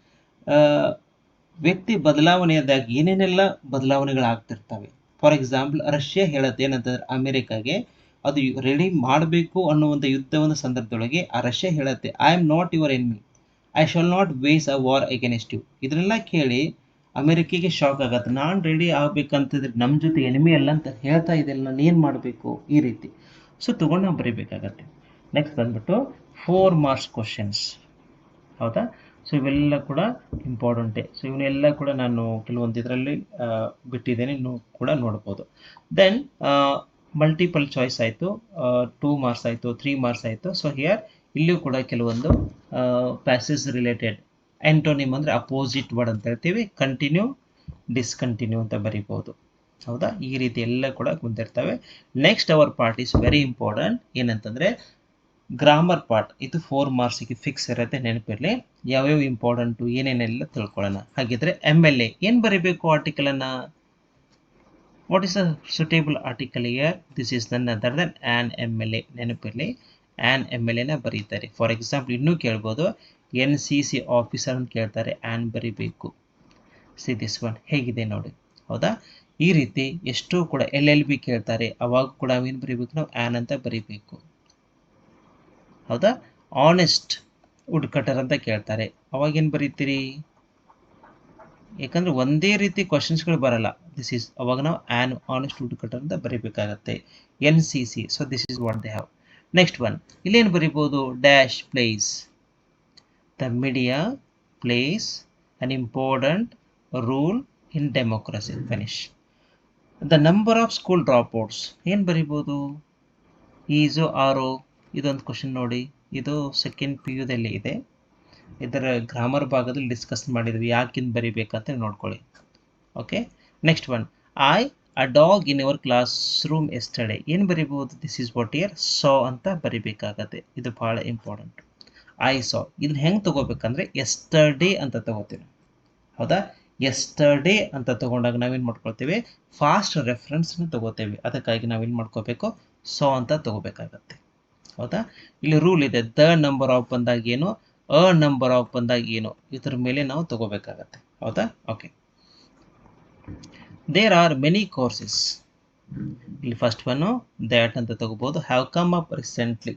ವ್ಯಕ್ತಿ ಬದಲಾವಣೆಯಾದಾಗ ಏನೇನೆಲ್ಲ ಬದಲಾವಣೆಗಳಾಗ್ತಿರ್ತವೆ. ಫಾರ್ ಎಕ್ಸಾಂಪಲ್ ರಷ್ಯಾ ಹೇಳುತ್ತೆ ಏನಂತಂದ್ರೆ ಅಮೆರಿಕಾಗೆ ಅದು ರೆಡಿ ಮಾಡಬೇಕು ಅನ್ನುವಂಥ ಯುದ್ಧದ ಸಂದರ್ಭದೊಳಗೆ ಆ ರಷ್ಯಾ ಹೇಳುತ್ತೆ, I am not your enemy, I shall not wage a war against you. ಇದನ್ನೆಲ್ಲ ಕೇಳಿ ಅಮೆರಿಕೆಗೆ ಶಾಕ್ ಆಗತ್ತೆ, ನಾನು ರೆಡಿ ಆಗ್ಬೇಕಂತಿದ್ರೆ ನಮ್ಮ ಜೊತೆ ಎನಿಮಿ ಅಲ್ಲ ಅಂತ ಹೇಳ್ತಾ ಇದೆಯಲ್ಲ, ನಾನು ಏನು ಮಾಡಬೇಕು? ಈ ರೀತಿ ಸೊ ತೊಗೊಂಡು ನಾವು ಬರೀಬೇಕಾಗತ್ತೆ. ನೆಕ್ಸ್ಟ್ ಬಂದ್ಬಿಟ್ಟು 4 ಮಾರ್ಕ್ಸ್ ಕ್ವಶನ್ಸ್, ಹೌದಾ? ಸೊ ಇವೆಲ್ಲ ಕೂಡ ಇಂಪಾರ್ಟೆಂಟೇ. ಸೊ ಇವನ್ನೆಲ್ಲ ಕೂಡ ನಾನು ಕೆಲವೊಂದು ಇದರಲ್ಲಿ ಬಿಟ್ಟಿದ್ದೇನೆ, ನೀವು ಕೂಡ ನೋಡ್ಬೋದು. ದೆನ್ ಮಲ್ಟಿಪಲ್ ಚಾಯ್ಸ್ ಆಯಿತು, 2 ಮಾರ್ಕ್ಸ್ ಆಯಿತು, 3 ಮಾರ್ಕ್ಸ್ ಆಯಿತು. ಸೊ ಹಿಯರ್ ಇಲ್ಲಿಯೂ ಕೂಡ ಕೆಲವೊಂದು ಪ್ಯಾಸೇಜ್ ರಿಲೇಟೆಡ್ ಆ್ಯಂಟೋನಿಮ್ ಅಂದರೆ ಅಪೋಸಿಟ್ ವರ್ಡ್ ಅಂತ ಹೇಳ್ತೀವಿ, ಕಂಟಿನ್ಯೂ, ಡಿಸ್ಕಂಟಿನ್ಯೂ ಅಂತ ಬರಿಬೋದು, ಹೌದಾ? ಈ ರೀತಿ ಎಲ್ಲ ಕೂಡ ಕುಂತಿರ್ತವೆ. Next our part is very important. ಏನಂತಂದರೆ ಗ್ರಾಮರ್ ಪಾರ್ಟ್, ಇದು 4 ಮಾರ್ಕ್ಸಿಗೆ ಫಿಕ್ಸ್ ಇರುತ್ತೆ, ನೆನಪಿರಲಿ. ಯಾವ್ಯಾವ ಇಂಪಾರ್ಟೆಂಟು ಏನೇನೆಲ್ಲ ತಿಳ್ಕೊಳ್ಳೋಣ. ಹಾಗಿದ್ರೆ MLA ಏನು ಬರೀಬೇಕು ಆರ್ಟಿಕಲನ್ನು? What is a suitable article here? This is none other than an MLA. ನೆನಪಿರಲಿ, ಆ್ಯನ್ MLAನ ಬರೀತಾರೆ. ಫಾರ್ ಎಕ್ಸಾಂಪಲ್ ಇನ್ನೂ ಕೇಳ್ಬೋದು, NCC ಆಫೀಸರ್ ಅಂತ ಕೇಳ್ತಾರೆ, ಆ್ಯನ್ ಬರೀಬೇಕು. ಸಿ ದಿಸ್ ಒನ್ ಹೇಗಿದೆ ನೋಡಿ, ಹೌದಾ? ಈ ರೀತಿ ಎಷ್ಟೋ ಕೂಡ LLB ಕೇಳ್ತಾರೆ, ಅವಾಗ ಕೂಡ ಏನು ಬರೀಬೇಕು ನಾವು? ಆ್ಯನ್ ಅಂತ ಬರೀಬೇಕು, ಹೌದಾ? ಆನೆಸ್ಟ್ ವುಡ್ ಕಟರ್ ಅಂತ ಕೇಳ್ತಾರೆ, ಅವಾಗೇನು ಬರೀತೀರಿ? ಯಾಕಂದರೆ ಒಂದೇ ರೀತಿ ಕ್ವಶನ್ಸ್ಗಳು ಬರಲ್ಲ. ದಿಸ್ ಈಸ್ ಅವಾಗ ನಾವು ಆ್ಯನ್ ಆನೆಸ್ಟ್ ವುಡ್ ಕಟರ್ ಅಂತ ಬರೀಬೇಕಾಗತ್ತೆ. NCC, so this is what they have. Next one ಇಲ್ಲೇನು ಬರೀಬೋದು? Dash plays the media plays an important role in democracy. Finish. The number of school dropouts ಏನು ಬರೀಬೋದು? ಈಸೋ ಆರೋ? ಇದೊಂದು ಕ್ವಶನ್ ನೋಡಿ, ಇದು ಸೆಕೆಂಡ್ PU ದಲ್ಲಿ ಇದೆ. ಇದರ ಗ್ರಾಮರ್ ಭಾಗದಲ್ಲಿ ಡಿಸ್ಕಸ್ ಮಾಡಿದ್ವಿ, ಯಾಕಿಂದು ಬರೀಬೇಕಂತ ನೋಡ್ಕೊಳ್ಳಿ. Okay. Next one, a dog in your class room yesterday ಏನು ಬರೀಬೋದು? ದಿಸ್ ಈಸ್ ವಾಟ್ ಇಯರ್ ಸಾ ಅಂತ ಬರೀಬೇಕಾಗತ್ತೆ. ಇದು ಭಾಳ ಇಂಪಾರ್ಟೆಂಟ್. ಐ ಸಾ ಇದನ್ನ ಹೆಂಗೆ ತಗೋಬೇಕಂದ್ರೆ ಎಸ್ಟರ್ಡೇ ಅಂತ ತಗೋತೀವಿ, ಹೌದಾ? ಎಸ್ಟರ್ಡೇ ಅಂತ ತಗೊಂಡಾಗ ನಾವೇನು ಮಾಡ್ಕೊಳ್ತೇವೆ? ಫಾಸ್ಟ್ ರೆಫರೆನ್ಸ್ನ ತಗೋತೇವೆ. ಅದಕ್ಕಾಗಿ ನಾವೇನು ಮಾಡ್ಕೋಬೇಕು? ಸಾ ಅಂತ ತಗೋಬೇಕಾಗತ್ತೆ, ಹೌದಾ? ಇಲ್ಲಿ ರೂಲ್ ಇದೆ, ದ ನಂಬರ್ ಆಫ್ ಬಂದಾಗ ಏನು, ಅ ನಂಬರ್ ಆಫ್ ಬಂದಾಗ ಏನು, ಇದ್ರ ಮೇಲೆ ನಾವು ತಗೋಬೇಕಾಗತ್ತೆ, ಹೌದಾ? Okay. There are many courses. ಇಲ್ಲಿ ಫಸ್ಟ್ ಒನ್ನು ದ್ಯಾಟ್ ಅಂತ ತಗೋಬಹುದು. Have come up recently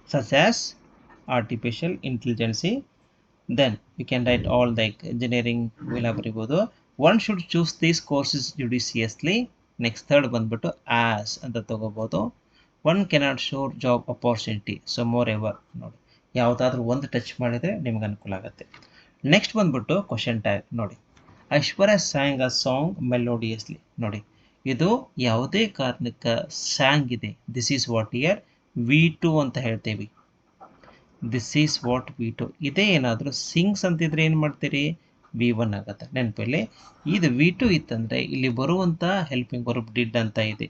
such as artificial intelligence. Then you can write all like engineering ಇವೆಲ್ಲ ಬರೀಬೋದು. One should choose these courses judiciously. Next third ಬಂದ್ಬಿಟ್ಟು ಆಸ್ ಅಂತ ತಗೋಬೋದು. One cannot sure job opportunity, so more ever. ನೋಡಿ, ಯಾವುದಾದ್ರೂ ಒಂದು ಟಚ್ ಮಾಡಿದರೆ ನಿಮ್ಗೆ ಅನುಕೂಲ ಆಗುತ್ತೆ. ನೆಕ್ಸ್ಟ್ ಬಂದ್ಬಿಟ್ಟು ಕ್ವಶನ್ ಟ್ಯಾಗ್ ನೋಡಿ. ಐಶ್ವರ್ಯ ಸ್ಯಾಂಗ್ ಅ ಸಾಂಗ್ ಮೆಲೋಡಿಯಸ್ಲಿ. ನೋಡಿ, ಇದು ಯಾವುದೇ ಕಾರಣಕ್ಕೆ ಸ್ಯಾಂಗ್ ಇದೆ. This is what year V2 ಅಂತ ಹೇಳ್ತೇವೆ. This is what V2. ಇದೇ ಏನಾದರೂ ಸಿಂಗ್ಸ್ ಅಂತಿದ್ರೆ ಏನು ಮಾಡ್ತೀರಿ? V1 ಆಗುತ್ತೆ. ನೆನಪಲ್ಲಿ ಇದು V2 ಇತ್ತಂದರೆ ಇಲ್ಲಿ ಬರುವಂಥ ಹೆಲ್ಪಿಂಗ್ ವರ್ಬ್ ಡಿಡ್ ಅಂತ ಇದೆ.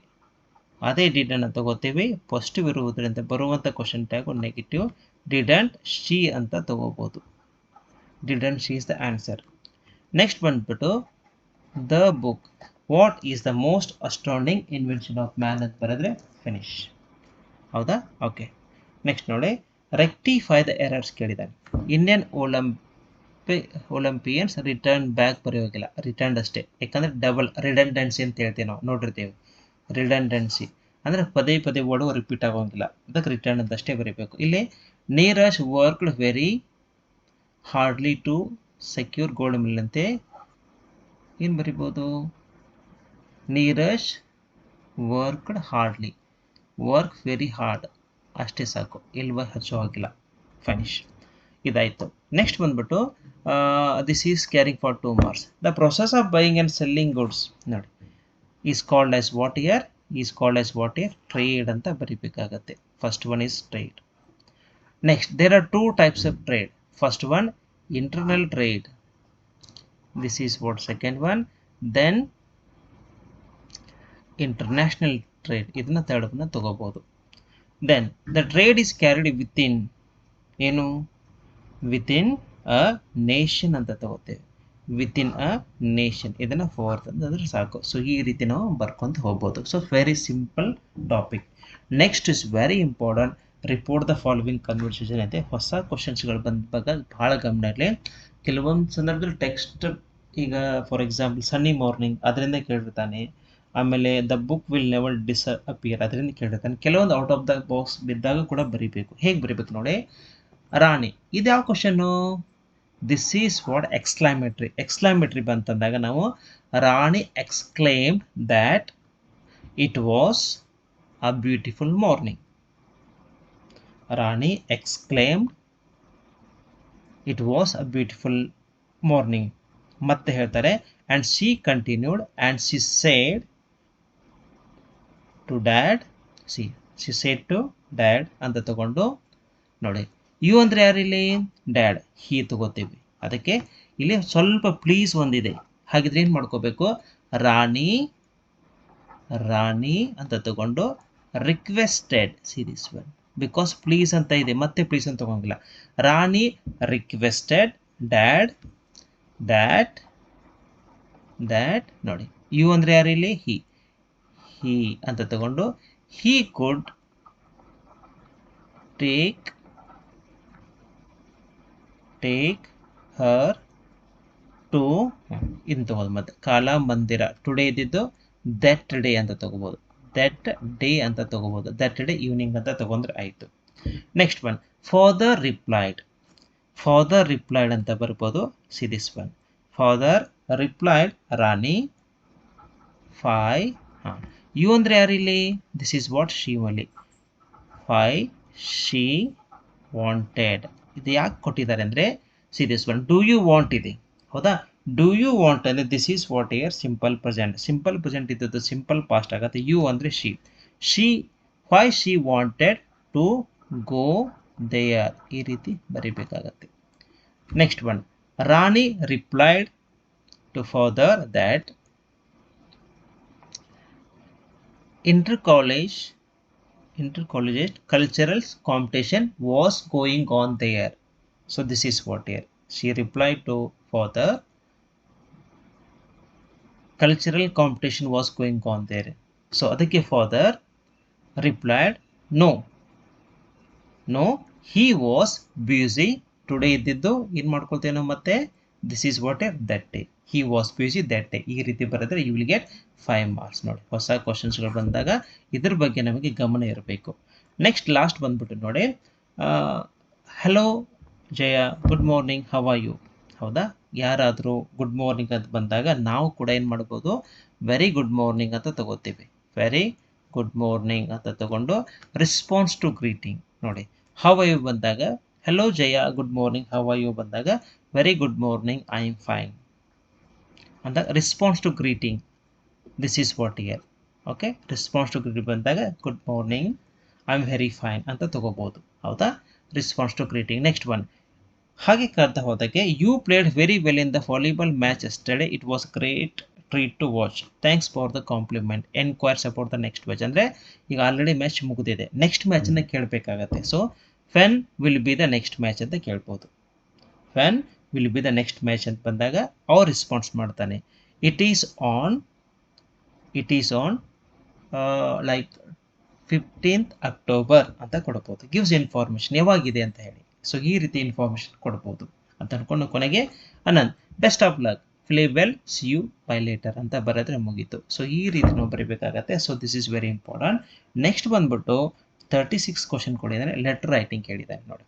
ಅದೇ ಡಿಡ್ ಅನ್ನು ತಗೋತೀವಿ, ಪಾಸಿಟಿವ್ ಇರುವುದರಿಂದ ಬರುವಂಥ question tag negative. Didn't she ಅಂತ ತಗೋಬೋದು. Didn't she is the answer. Next ಬಂದ್ಬಿಟ್ಟು the book what is the most outstanding invention of man ಅಂತ ಬರೆದ್ರೆ ಫಿನಿಶ್, ಹೌದಾ? ಓಕೆ. ನೆಕ್ಸ್ಟ್ ನೋಡಿ, ರೆಕ್ಟಿಫೈ ದ ಎರರ್ಸ್ ಕೇಳಿದ್ದಾನೆ. ಇಂಡಿಯನ್ ಒಲಿಂಪಿಯನ್ಸ್ ರಿಟರ್ನ್ ಬ್ಯಾಕ್ ಬರೆಯೋಗಿಲ್ಲ, ರಿಟರ್ನ್ ಅಷ್ಟೇ. ಯಾಕಂದರೆ ಡಬಲ್ ರಿಡಂಡೆನ್ಸಿ ಅಂತ ಹೇಳ್ತೀವಿ ನಾವು, ನೋಡಿರ್ತೀವಿ. ರಿಡಂಡೆನ್ಸಿ ಅಂದರೆ ಪದೇ ಪದೇ ವರ್ಡು ರಿಪೀಟ್ ಆಗೋಂಗಿಲ್ಲ, ಅದಕ್ಕೆ ರಿಟರ್ನ್ ಅಂತಷ್ಟೇ ಬರೀಬೇಕು. ಇಲ್ಲಿ Neeraj worked very hardly to secure gold medal ಅಂತೆ ಏನು ಬರಿಬೋದು? Neeraj worked hardly, work very hard ಅಷ್ಟೇ ಸಾಕು, ಇಲ್ವ ಹಚ್ಚೋ ಹಾಗಿಲ್ಲ. ಫಿನಿಶ್. ಇದಾಯಿತು. ನೆಕ್ಸ್ಟ್ ಬಂದ್ಬಿಟ್ಟು this is carrying for 2 marks. The process of buying and selling goods ನೋಡಿ is called as what here? Is called as what here trade ಅಂತ ಬರೀಬೇಕಾಗತ್ತೆ. First one is trade. Next there are two types of trade. First one internal trade, this is what second one. Then international trade, ಇದನ್ನ ಥರ್ಡ್ ಒನ್ನ ತಗೋಬಹುದು. Then the trade is carried within, ಏನು ವಿತಿನ್ ಅ ನೇಷನ್ ಅಂತ ತಗೋತೇವೆ. ವಿತಿನ್ ಅ ನೇಷನ್, ಇದನ್ನ ಫೋರ್ತ್ ಅಂತಂದ್ರೆ ಸಾಕು. ಸೊ ಈ ರೀತಿ ನಾವು ಬರ್ಕೊಂತ ಹೋಗ್ಬೋದು. So very simple topic. Next is very important, report the following conversation ಐತೆ. ಹೊಸ ಕ್ವಶನ್ಸ್ಗಳು ಬಂದಾಗ ಭಾಳ ಗಮನ ಇರಲಿ. ಕೆಲವೊಂದು ಸಂದರ್ಭದಲ್ಲಿ ಟೆಕ್ಸ್ಟ್, ಈಗ ಫಾರ್ ಎಕ್ಸಾಂಪಲ್ ಸನ್ನಿ ಮಾರ್ನಿಂಗ್ ಅದರಿಂದ ಕೇಳಿರ್ತಾನೆ, ಆಮೇಲೆ ದ ಬುಕ್ ವಿಲ್ ನೆವರ್ ಡಿಸಅಪಿಯರ್ ಅದರಿಂದ ಕೇಳಿರ್ತಾನೆ. ಕೆಲವೊಂದು ಔಟ್ ಆಫ್ ದ ಬಾಕ್ಸ್ ಬಿದ್ದಾಗ ಕೂಡ ಬರೀಬೇಕು. ಹೇಗೆ ಬರೀಬೇಕು ನೋಡಿ. ರಾಣಿ, ಇದು ಯಾವ question? This is what exclamatory. Exclamatory ಬಂತಂದಾಗ ನಾವು Rani exclaimed that it was a beautiful morning. Rani exclaimed it was a beautiful morning. ಮತ್ತೆ ಹೇಳ್ತಾರೆ and she continued and she said to dad, she said to dad ಅಂತ ತಗೊಂಡು ನೋಡಿ. ಯು ಅಂದರೆ ಯಾರಿಲ್ಲಿ? ಡ್ಯಾಡ್. ಹಿ ತಗೋತೀವಿ. ಅದಕ್ಕೆ ಇಲ್ಲಿ ಸ್ವಲ್ಪ ಪ್ಲೀಸ್ ಒಂದಿದೆ, ಹಾಗಿದ್ರೆ ಏನು ಮಾಡ್ಕೋಬೇಕು? ರಾಣಿ, ರಾಣಿ ಅಂತ ತಗೊಂಡು requested, C this one, because please ಅಂತ ಇದೆ, ಮತ್ತೆ ಪ್ಲೀಸ್ ಅಂತ ತಗೊಂಗಿಲ್ಲ. ರಾಣಿ ರಿಕ್ವೆಸ್ಟೆಡ್ ಡ್ಯಾಡ್ ದ್ಯಾಟ್ ನೋಡಿ. ಯು ಅಂದರೆ ಯಾರಿಲ್ಲಿ? ಹಿ. ಹಿ ಅಂತ ತಗೊಂಡು ಹಿ ಕುಡ್ ಟೇಕ್ ಹರ್ ಟು, ಇನ್ನು ತಗೋದು. ಮತ್ತೆ ಕಾಲ ಮಂದಿರ, ಟುಡೇ ಇದ್ದಿದ್ದು ದಟ್ ಡೇ ಅಂತ ತಗೋಬಹುದು. ದಟ್ ಡೇ ಅಂತ ತಗೋಬಹುದು. ದಟ್ ಡೇ ಈವ್ನಿಂಗ್ ಅಂತ ತಗೊಂಡ್ರೆ ಆಯಿತು. Next one father replied. Father replied ಅಂತ ಬರ್ಬೋದು. See this one, father replied Rani 5. You ಅಂದರೆ ಯಾರಿಲ್ಲಿ? This is what she only. 5 she wanted. ಇದು ಯಾಕೆ ಕೊಟ್ಟಿದ್ದಾರೆ ಅಂದರೆ see this one, do you want ಇದೆ, ಹೌದಾ? ಡೂ ಯು ವಾಂಟ್ ಅಂದರೆ this is what here simple present. Simple present ಇದ್ದದ್ದು ಸಿಂಪಲ್ ಪಾಸ್ಟ್ ಆಗುತ್ತೆ. ಯು ಅಂದರೆ she. Why she wanted to go there, ಈ ರೀತಿ ಬರೀಬೇಕಾಗತ್ತೆ. Next one Rani replied to father that intercollegiate cultural competition was going on there. So this is what here. She replied to father, cultural competition was going on there. So adake father replied, no, he was busy today. ಇದ್ದಿದ್ದು ಏನು ಮಾಡ್ಕೊಳ್ತೇವೆ ನಾವು ಮತ್ತೆ? This is what year that day. He was busy that day. ಈ ರೀತಿ ಬರೆದ್ರೆ ಯು ವಿಲ್ ಗೆಟ್ 5 ಮಾರ್ಕ್ಸ್. ನೋಡಿ, ಹೊಸ ಕ್ವಶನ್ಸ್ಗಳು ಬಂದಾಗ ಇದ್ರ ಬಗ್ಗೆ ನಮಗೆ ಗಮನ ಇರಬೇಕು. ನೆಕ್ಸ್ಟ್ ಲಾಸ್ಟ್ ಬಂದ್ಬಿಟ್ಟು ನೋಡಿ, hello Jaya, good morning, how are you? ಹೌದಾ? ಯಾರಾದರೂ ಗುಡ್ ಮಾರ್ನಿಂಗ್ ಅಂತ ಬಂದಾಗ ನಾವು ಕೂಡ ಏನು ಮಾಡ್ಬೋದು? ವೆರಿ ಗುಡ್ ಮಾರ್ನಿಂಗ್ ಅಂತ ತಗೋತೀವಿ. ವೆರಿ ಗುಡ್ ಮಾರ್ನಿಂಗ್ ಅಂತ ತಗೊಂಡು ರೆಸ್ಪಾನ್ಸ್ ಟು ಗ್ರೀಟಿಂಗ್ ನೋಡಿ. ಹೌ ಆರ್ ಯು ಬಂದಾಗ, hello Jaya, good morning, how are you ಬಂದಾಗ very good morning, I am fine ಅಂತ response to greeting. This is what year. Okay, response to greeting ಬಂದಾಗ good morning, I am very fine ಅಂತ ತಗೋಬಹುದು. ಹೌದಾ? Response to greeting. Next one, ಹಾಗೆ ಕರ್ತಾ ಹೋದಾಗೆ you played very well in the volleyball match yesterday, it was great treat to watch, thanks for the compliment, enquires about the next match. ಅಂದರೆ ಈಗ ಆಲ್ರೆಡಿ ಮ್ಯಾಚ್ ಮುಗಿದಿದೆ, ನೆಕ್ಸ್ಟ್ ಮ್ಯಾಚನ್ನು ಕೇಳಬೇಕಾಗತ್ತೆ. So when will be the next match ಅಂತ ಕೇಳ್ಬೋದು. When will be the next match ಅಂತ ಬಂದಾಗ ಅವ್ರು ರೆಸ್ಪಾನ್ಸ್ ಮಾಡ್ತಾನೆ, it is on like 15th October ಅಂತ ಕೊಡ್ಬೋದು. ಗಿವ್ಸ್ ಇನ್ಫಾರ್ಮೇಷನ್, ಯಾವಾಗಿದೆ ಅಂತ ಹೇಳಿ. ಸೊ ಈ ರೀತಿ ಇನ್ಫಾರ್ಮೇಷನ್ ಕೊಡ್ಬೋದು ಅಂತ ಅನ್ಕೊಂಡು ಕೊನೆಗೆ Anant best of luck, play well, see you bye later ಅಂತ ಬರೆದ್ರೆ ಮುಗೀತು. ಸೊ ಈ ರೀತಿ ನಾವು ಬರೀಬೇಕಾಗತ್ತೆ. So this is very important. Next ಬಂದ್ಬಿಟ್ಟು 36 ಕ್ವಶನ್ ಕೊಡಿದ್ದಾನೆ. ಲೆಟರ್ ರೈಟಿಂಗ್ ಕೇಳಿದ್ದಾನೆ ನೋಡಿ.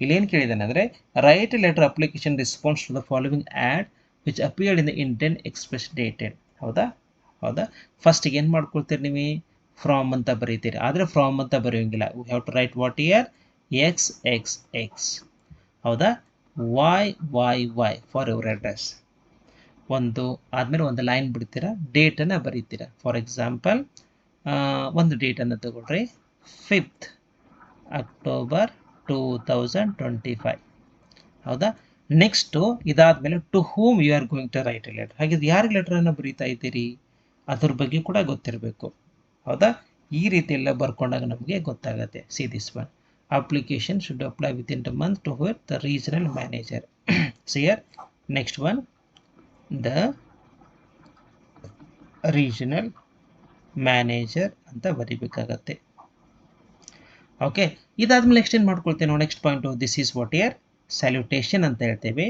ಇಲ್ಲೇನು ಕೇಳಿದ್ದಾನೆ ಅಂದರೆ write letter application response to the following ad which appeared in the Indian express dated. ಹೌದಾ? ಫಸ್ಟಿಗೆ ಏನು ಮಾಡ್ಕೊಳ್ತೀರಿ ನೀವು? ಫ್ರಾಮ್ ಅಂತ ಬರೀತೀರಿ. ಆದರೆ ಫ್ರಾಮ್ ಅಂತ ಬರೆಯೋಂಗಿಲ್ಲ. We have to write what year XXX. ಹೌದಾ? YYY for your address. ಒಂದು ಆದಮೇಲೆ ಒಂದು ಲೈನ್ ಬಿಡ್ತೀರಾ, ಡೇಟನ್ನು ಬರೀತೀರಾ. ಫಾರ್ ಎಕ್ಸಾಂಪಲ್ ಒಂದು ಡೇಟನ್ನು ತಗೊಳ್ರಿ, 5th October 2025. ಹೌದಾ? ನೆಕ್ಸ್ಟು ಇದಾದಮೇಲೆ to whom you are going to write a letter. ಹಾಗಿದ್ರೆ ಯಾರಿಗೆ ಲೆಟರನ್ನು ಬರೀತಾ ಇದ್ದೀರಿ ಅದ್ರ ಬಗ್ಗೆ ಕೂಡ ಗೊತ್ತಿರಬೇಕು. ಹೌದಾ? ಈ ರೀತಿ ಎಲ್ಲ ಬರ್ಕೊಂಡಾಗ ನಮಗೆ ಗೊತ್ತಾಗುತ್ತೆ. See this one, application should apply within the month to the regional manager. See here next one, the regional manager ಅಂತ ಬರಿಬೇಕಾಗತ್ತೆ. ಓಕೆ, ಇದಾದ್ಮೇಲೆ ನೆಕ್ಸ್ಟ್ ಏನು ಮಾಡ್ಕೊಳ್ತೇವೆ ನಾವು, next point, this is what year salutation ಅಂತ ಹೇಳ್ತೇವೆ,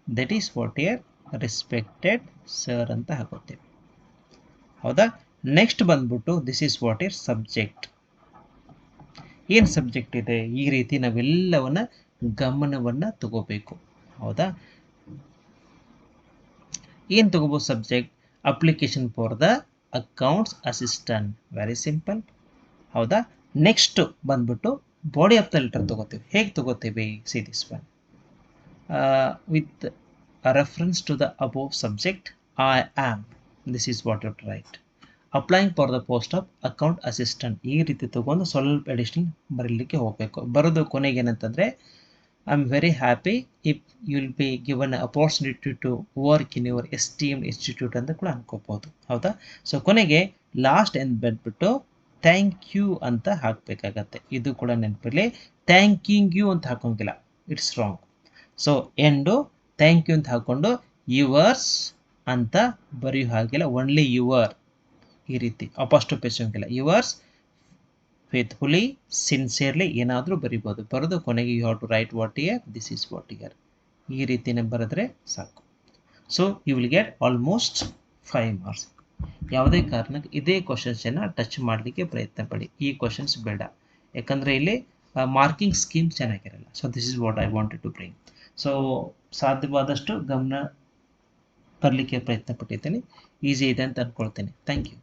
that is what year respected sir ಅಂತ ಹಾಕೋತೇವೆ. ಹೌದಾ? ನೆಕ್ಸ್ಟ್ ಬಂದ್ಬಿಟ್ಟು this is what year subject. ಏನು ಸಬ್ಜೆಕ್ಟ್ ಇದೆ, ಈ ರೀತಿ ನಾವೆಲ್ಲವನ್ನ ಗಮನವನ್ನು ತಗೋಬೇಕು. ಹೌದಾ? ಏನು ತಗೋಬೋದು subject? Application for the accounts assistant, very simple. ಹೌದಾ? ನೆಕ್ಸ್ಟ್ ಬಂದ್ಬಿಟ್ಟು ಬಾಡಿ ಆಫ್ ದ ಲೆಟರ್ ತಗೋತೀವಿ. ಹೇಗೆ ತಗೋತೀವಿ? See this one, with reference to the above subject I am, this is what you write. Applying for the post of account assistant, ಈ ರೀತಿ ತಗೊಂಡು ಸ್ವಲ್ಪ ಎಡಿಷನಲ್ ಬರೀಲಿಕ್ಕೆ ಹೋಗಬೇಕು. ಬರೋದು ಕೊನೆಗೆ ಏನಂತಂದರೆ, I am very happy if you will be given opportunity to work in your esteemed institute ಅಂತ ಕೂಡ ಅನ್ಕೋಬಹುದು. ಹೌದಾ? ಸೊ ಕೊನೆಗೆ ಲಾಸ್ಟ್ ಎಂದು ಬಂದ್ಬಿಟ್ಟು ಥ್ಯಾಂಕ್ ಯು ಅಂತ ಹಾಕಬೇಕಾಗತ್ತೆ. ಇದು ಕೂಡ ನೆನಪಿರಲಿ, ಥ್ಯಾಂಕಿಂಗ್ ಯು ಅಂತ ಹಾಕೋಂಗಿಲ್ಲ, it's wrong. So end thank you ಅಂತ ಹಾಕೊಂಡು ಯುವರ್ಸ್ ಅಂತ ಬರೆಯೋ ಹಾಗಿಲ್ಲ, ಓನ್ಲಿ ಯುವರ್, ಈ ರೀತಿ ಅಪಾಸ್ಟ್ರೋಫಿ ಹಾಕೋಂಗಿಲ್ಲ. ಯುವರ್ಸ್ ಫೇತ್ಫುಲಿ, ಸಿನ್ಸಿಯರ್ಲಿ ಏನಾದರೂ ಬರಿಬೋದು. ಬರೆದು ಕೊನೆಗೆ you have to write what year, this is what year, ಈ ರೀತಿನೇ ಬರೆದ್ರೆ ಸಾಕು. So you will get almost 5 marks. ಯಾವುದೇ ಕಾರಣಕ್ಕೆ ಇದೇ ಕ್ವಶನ್ಸನ್ನು ಟಚ್ ಮಾಡಲಿಕ್ಕೆ ಪ್ರಯತ್ನ ಪಡಿ, ಈ ಕ್ವಶನ್ಸ್ ಬೇಡ, ಯಾಕಂದರೆ ಇಲ್ಲಿ ಮಾರ್ಕಿಂಗ್ ಸ್ಕೀಮ್ ಚೆನ್ನಾಗಿರಲ್ಲ. So this is what I wanted to bring. So ಸಾಧ್ಯವಾದಷ್ಟು ಗಮನ ಬರಲಿಕ್ಕೆ ಪ್ರಯತ್ನ ಪಟ್ಟಿದ್ದೇನೆ. ಈಸಿ ಇದೆ ಅಂತ ಅಂದ್ಕೊಳ್ತೇನೆ. Thank you.